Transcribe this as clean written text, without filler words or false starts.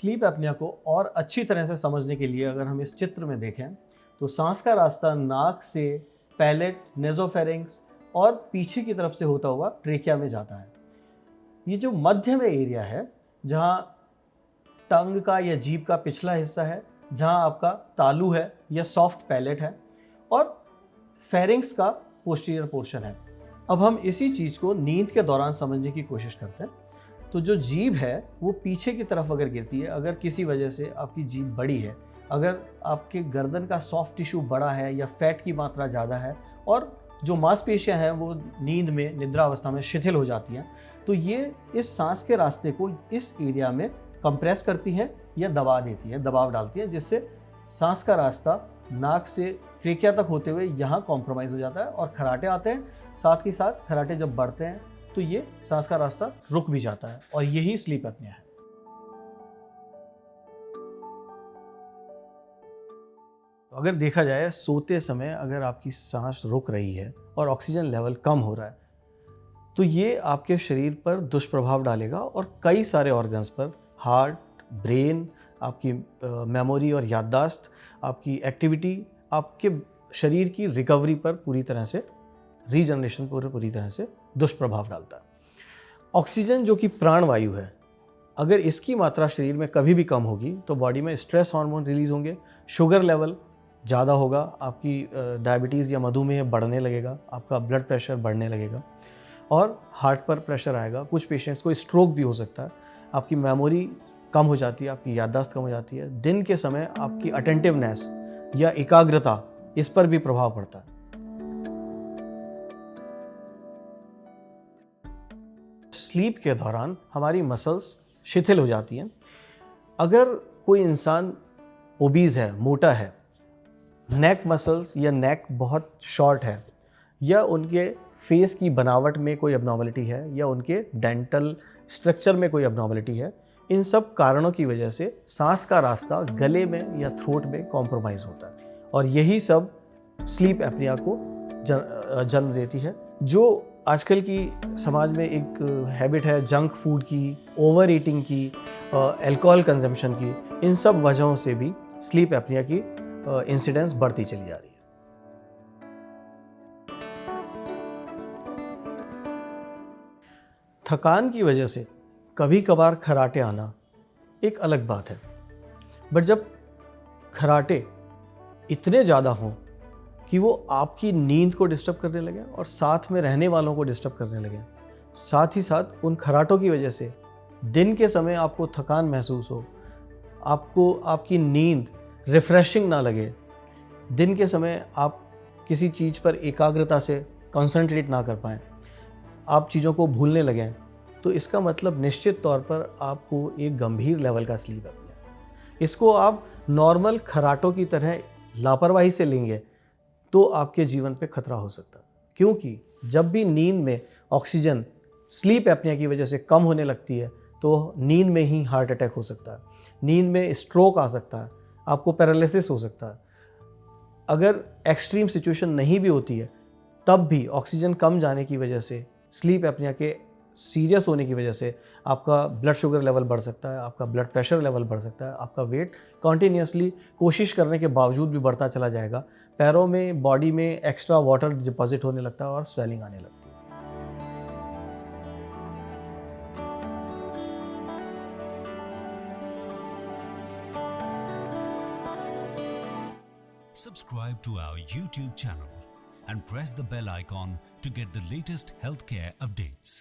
Sleep apnoea को और अच्छी तरह से समझने के लिए अगर हम इस चित्र में देखें तो सांस का रास्ता नाक से पैलेट, नेजोफेरिंक्स और पीछे की तरफ से होता हुआ ट्रेकिया में जाता है। ये जो मध्य में एरिया है जहाँ टंग का या जीभ का पिछला हिस्सा है, जहाँ आपका तालू है या सॉफ्ट पैलेट है और फेरिंक्स का पोस्टीरियर पोर्शन है। अब हम इसी चीज़ को नींद के दौरान समझने की कोशिश करते हैं। तो जो जीभ है वो पीछे की तरफ अगर गिरती है, अगर किसी वजह से आपकी जीभ बड़ी है, अगर आपके गर्दन का सॉफ्ट टिश्यू बड़ा है या फैट की मात्रा ज़्यादा है और जो मांसपेशियां हैं वो नींद में, निद्रा अवस्था में शिथिल हो जाती हैं, तो ये इस सांस के रास्ते को इस एरिया में कंप्रेस करती हैं या दबा देती हैं, दबाव डालती हैं, जिससे सांस का रास्ता नाक से ट्रेकिया तक होते हुए यहाँ कॉम्प्रोमाइज़ हो जाता है और खराटे आते हैं। साथ ही साथ खराटे जब बढ़ते हैं तो ये सांस का रास्ता रुक भी जाता है और यही स्लीप एपनिया है। तो अगर देखा जाए सोते समय अगर आपकी सांस रुक रही है और ऑक्सीजन लेवल कम हो रहा है तो ये आपके शरीर पर दुष्प्रभाव डालेगा और कई सारे ऑर्गन्स पर, हार्ट, ब्रेन, आपकी मेमोरी और याददाश्त, आपकी एक्टिविटी, आपके शरीर की रिकवरी पर पूरी तरह से, रीजनरेशन पर पूरी तरह से दुष्प्रभाव डालता है। ऑक्सीजन जो कि प्राणवायु है, अगर इसकी मात्रा शरीर में कभी भी कम होगी तो बॉडी में स्ट्रेस हार्मोन रिलीज होंगे, शुगर लेवल ज़्यादा होगा, आपकी डायबिटीज़ या मधुमेह बढ़ने लगेगा, आपका ब्लड प्रेशर बढ़ने लगेगा और हार्ट पर प्रेशर आएगा। कुछ पेशेंट्स को स्ट्रोक भी हो सकता है। आपकी मेमोरी कम हो जाती है, आपकी याददाश्त कम हो जाती है। दिन के समय आपकी अटेंटिवनेस या एकाग्रता, इस पर भी प्रभाव पड़ता है। स्लीप के दौरान हमारी मसल्स शिथिल हो जाती हैं। अगर कोई इंसान ओबीज है, मोटा है, नेक मसल्स या नेक बहुत शॉर्ट है या उनके फेस की बनावट में कोई एबनॉर्मलिटी है या उनके डेंटल स्ट्रक्चर में कोई एबनॉर्मलिटी है, इन सब कारणों की वजह से सांस का रास्ता गले में या थ्रोट में कॉम्प्रोमाइज़ होता है और यही सब स्लीप एपनिया को जन्म देती है। जो आजकल की समाज में एक हैबिट है जंक फूड की, ओवर ईटिंग की, अल्कोहल कंजम्पशन की, इन सब वजहों से भी स्लीप एपनिया की इंसिडेंस बढ़ती चली जा रही है। थकान की वजह से कभी कभार खराटे आना एक अलग बात है, बट जब खराटे इतने ज़्यादा हों कि वो आपकी नींद को डिस्टर्ब करने लगे और साथ में रहने वालों को डिस्टर्ब करने लगे, साथ ही साथ उन खराटों की वजह से दिन के समय आपको थकान महसूस हो, आपको आपकी नींद रिफ्रेशिंग ना लगे, दिन के समय आप किसी चीज़ पर एकाग्रता से कंसंट्रेट ना कर पाएँ, आप चीज़ों को भूलने लगें, तो इसका मतलब निश्चित तौर पर आपको एक गंभीर लेवल का स्लीप एपनिया है। इसको आप नॉर्मल खराटों की तरह लापरवाही से लेंगे तो आपके जीवन पे खतरा हो सकता है, क्योंकि जब भी नींद में ऑक्सीजन स्लीप एपनिया की वजह से कम होने लगती है तो नींद में ही हार्ट अटैक हो सकता है, नींद में स्ट्रोक आ सकता है, आपको पैरालिसिस हो सकता है। अगर एक्सट्रीम सिचुएशन नहीं भी होती है तब भी ऑक्सीजन कम जाने की वजह से, स्लीप एपनिया के सीरियस होने की वजह से आपका ब्लड शुगर लेवल बढ़ सकता है, आपका ब्लड प्रेशर लेवल बढ़ सकता है, आपका वेट कॉन्टिन्यूसली कोशिश करने के बावजूद भी बढ़ता चला जाएगा, पैरों में, बॉडी में एक्स्ट्रा वाटर डिपॉजिट होने लगता है और स्वेलिंग आने लगती है। Subscribe to our YouTube channel and press the bell icon to get the latest healthcare updates.